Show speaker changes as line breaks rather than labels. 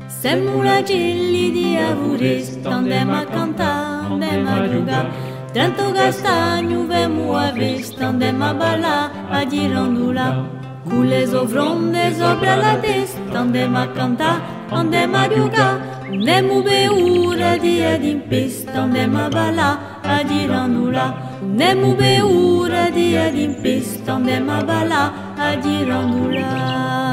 Siamo la gelli di avures, andem a cantar, andem a jogar. Tanto gastagno vemo a vest, andem a ballar, a girandula. Com les ofrondes obra la testa, andem a cantar, andem a jogar. Anem a beure dia d'impesta, andem a ballar, a girandula. Anem a beure dia d'impesta, andem a ballar, a girandula.